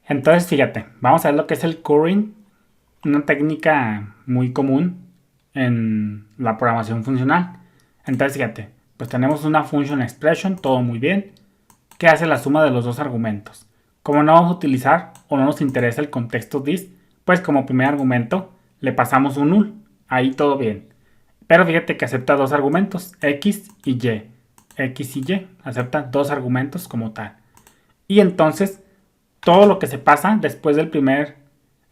Entonces, fíjate, vamos a ver lo que es el currying, una técnica muy común en la programación funcional. Entonces, fíjate, pues tenemos una function expression, todo muy bien, que hace la suma de los dos argumentos. Como no vamos a utilizar o no nos interesa el contexto this, pues como primer argumento le pasamos un null. Ahí todo bien. Pero fíjate que acepta dos argumentos, x y y. X y y, acepta dos argumentos como tal. Y entonces todo lo que se pasa después del primer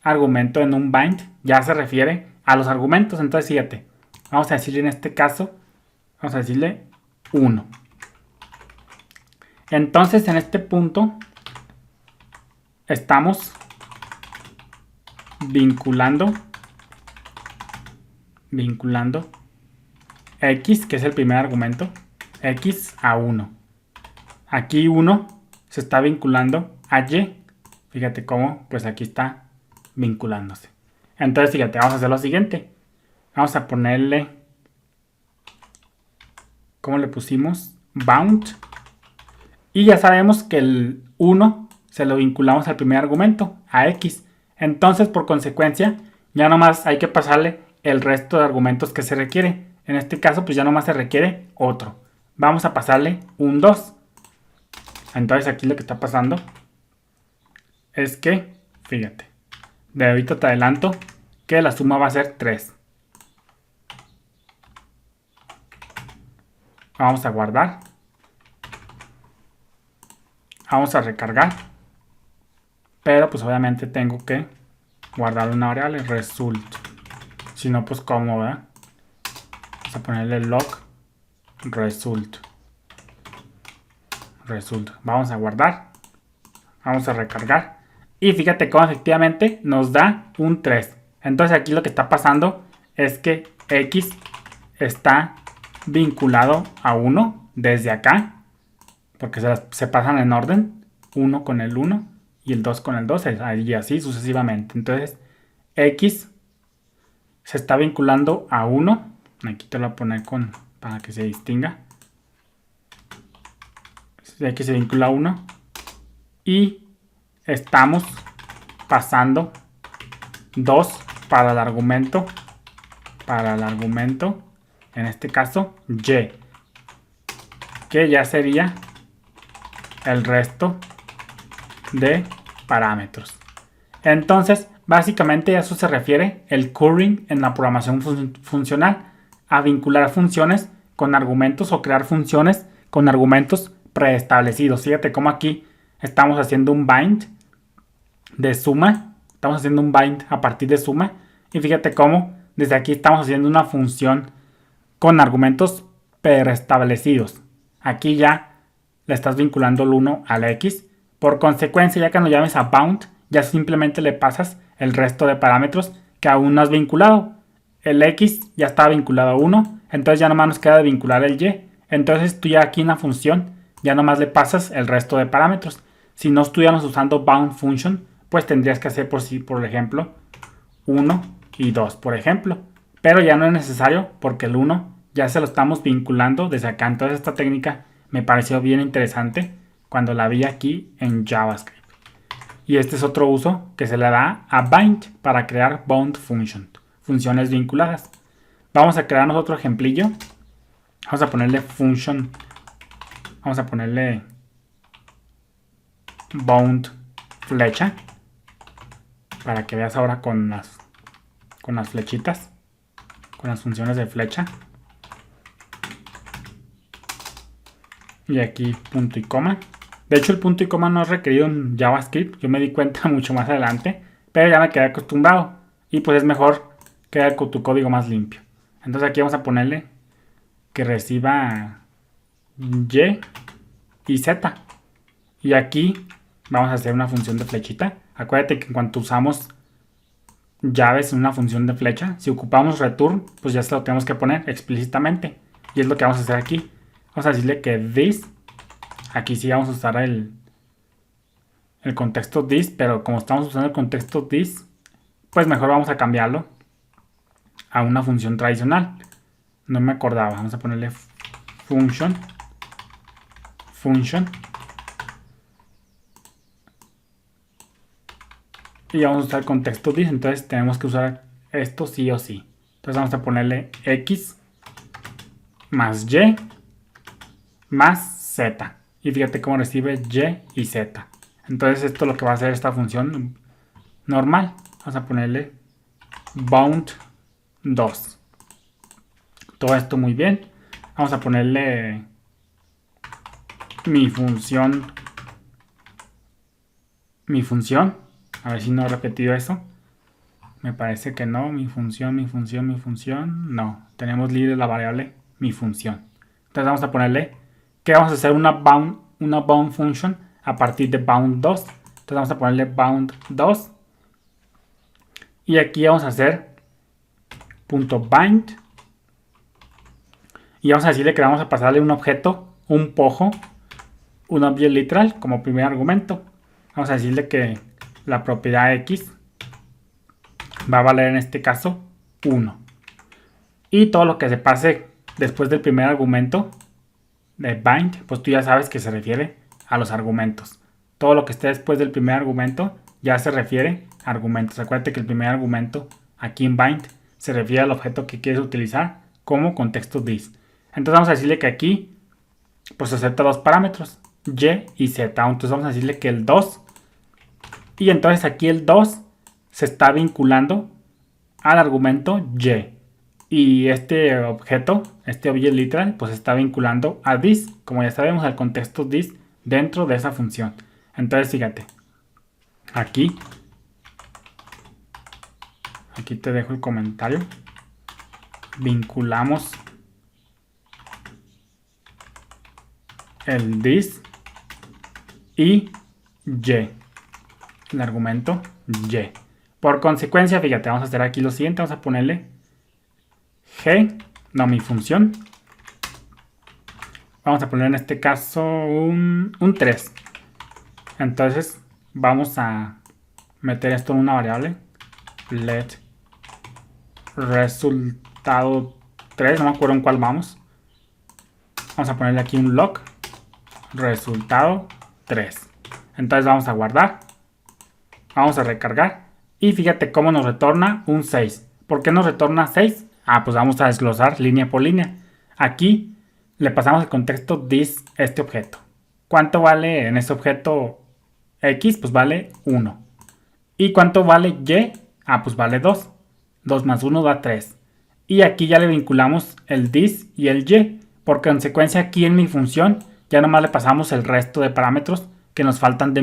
argumento en un bind ya se refiere a los argumentos. Entonces fíjate, vamos a decirle en este caso, vamos a decirle 1. Entonces en este punto estamos vinculando x, que es el primer argumento, x a 1. Aquí 1 se está vinculando a y. Fíjate cómo, pues aquí está vinculándose. Entonces, fíjate, vamos a hacer lo siguiente. Vamos a ponerle, ¿cómo le pusimos? Bound. Y ya sabemos que el 1 se lo vinculamos al primer argumento, a x. Entonces, por consecuencia, ya nomás hay que pasarle el resto de argumentos que se requiere. En este caso, pues ya nomás se requiere otro. Vamos a pasarle un 2. Entonces, aquí lo que está pasando es que, fíjate, de ahorita te adelanto que la suma va a ser 3. Vamos a guardar. Vamos a recargar. Pero pues obviamente tengo que guardar una variable result. Si no, pues cómo, ¿verdad? Vamos a ponerle log result. Vamos a guardar. Vamos a recargar. Y fíjate cómo efectivamente nos da un 3. Entonces aquí lo que está pasando es que x está vinculado a 1 desde acá. Porque se pasan en orden. 1 con el 1 y el 2 con el 2. Y así sucesivamente. Entonces x se está vinculando a 1. Aquí te lo voy a poner para que se distinga. X se vincula a 1. Y estamos pasando 2 para el argumento. En este caso, y. Que ya sería el resto de parámetros. Entonces, básicamente a eso se refiere el currying en la programación funcional, a vincular funciones con argumentos o crear funciones con argumentos preestablecidos. Fíjate cómo aquí estamos haciendo un bind de suma, estamos haciendo un bind a partir de suma, y fíjate cómo desde aquí estamos haciendo una función con argumentos preestablecidos. Aquí ya le estás vinculando el 1 al x. Por consecuencia, ya cuando llames a bound, ya simplemente le pasas el resto de parámetros que aún no has vinculado. El x ya está vinculado a 1, entonces ya nomás nos queda de vincular el y. Entonces tú ya aquí en la función ya nomás le pasas el resto de parámetros. Si no estuviéramos usando bound function, pues tendrías que hacer por ejemplo 1 y 2, por ejemplo. Pero ya no es necesario porque el 1 ya se lo estamos vinculando desde acá. Entonces esta técnica me pareció bien interesante cuando la vi aquí en JavaScript. Y este es otro uso que se le da a bind para crear bound function, funciones vinculadas. Vamos a crearnos otro ejemplillo. Vamos a ponerle function. Vamos a ponerle bound flecha para que veas ahora con las flechitas, con las funciones de flecha. Y aquí punto y coma. De hecho el punto y coma no es requerido en JavaScript. Yo me di cuenta mucho más adelante, pero ya me quedé acostumbrado. Y pues es mejor quedar con tu código más limpio. Entonces aquí vamos a ponerle que reciba y y z. Y aquí vamos a hacer una función de flechita. Acuérdate que en cuanto usamos llaves en una función de flecha, si ocupamos return, pues ya se lo tenemos que poner explícitamente. Y es lo que vamos a hacer aquí. Vamos a decirle que this, aquí sí vamos a usar el contexto this, pero como estamos usando el contexto this, pues mejor vamos a cambiarlo a una función tradicional. No me acordaba, vamos a ponerle function. y vamos a usar contexto this, entonces tenemos que usar esto sí o sí. Entonces vamos a ponerle x más y más z. Y fíjate cómo recibe y y z. Entonces esto es lo que va a hacer esta función normal. Vamos a ponerle bound 2. Todo esto muy bien. Vamos a ponerle mi función. A ver si no he repetido eso. Me parece que no. Mi función. No. Tenemos libre la variable mi función. Entonces vamos a ponerle que vamos a hacer una bound function a partir de bound 2. Entonces vamos a ponerle bound 2. Y aquí vamos a hacer .bind. Y vamos a decirle que vamos a pasarle un objeto, un pojo, un objeto literal como primer argumento. Vamos a decirle que la propiedad x va a valer en este caso 1. Y todo lo que se pase después del primer argumento de bind, pues tú ya sabes que se refiere a los argumentos. Todo lo que esté después del primer argumento ya se refiere a argumentos. Acuérdate que el primer argumento aquí en bind se refiere al objeto que quieres utilizar como contexto this. Entonces vamos a decirle que aquí pues acepta dos parámetros, y y z. Entonces vamos a decirle que el 2, y entonces aquí el 2 se está vinculando al argumento y este objeto, este objeto literal, pues está vinculando a this, como ya sabemos, al contexto this dentro de esa función. Entonces fíjate, aquí te dejo el comentario, vinculamos el this y el argumento y. Por consecuencia, fíjate, vamos a hacer aquí lo siguiente, vamos a ponerle mi función. Vamos a poner en este caso un 3. Entonces vamos a meter esto en una variable, let resultado 3, no me acuerdo en cuál vamos. Vamos a ponerle aquí un log resultado 3. Entonces vamos a guardar, vamos a recargar y fíjate cómo nos retorna un 6. ¿Por qué nos retorna 6? Pues vamos a desglosar línea por línea. Aquí le pasamos el contexto this, este objeto. ¿Cuánto vale en este objeto x? Pues vale 1. ¿Y cuánto vale y? Pues vale 2. 2 más 1 da 3. Y aquí ya le vinculamos el this y el y. Por consecuencia, aquí en mi función ya nomás le pasamos el resto de parámetros que nos faltan de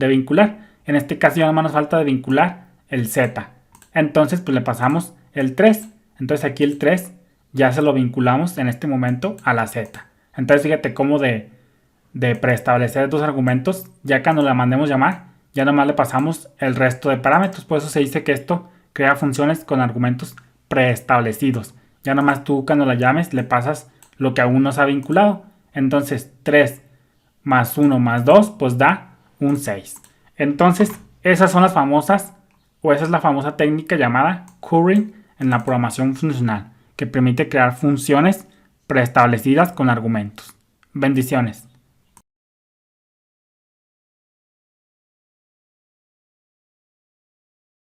vincular. En este caso ya nomás nos falta de vincular el z. Entonces pues le pasamos el 3. Entonces aquí el 3 ya se lo vinculamos en este momento a la z. Entonces fíjate cómo de preestablecer dos argumentos, ya cuando la mandemos llamar, ya nomás le pasamos el resto de parámetros. Por eso se dice que esto crea funciones con argumentos preestablecidos. Ya nomás tú cuando la llames le pasas lo que aún no se ha vinculado. Entonces 3 más 1 más 2 pues da un 6. Entonces esas son las famosas, o esa es la famosa técnica llamada currying en la programación funcional, que permite crear funciones preestablecidas con argumentos. Bendiciones.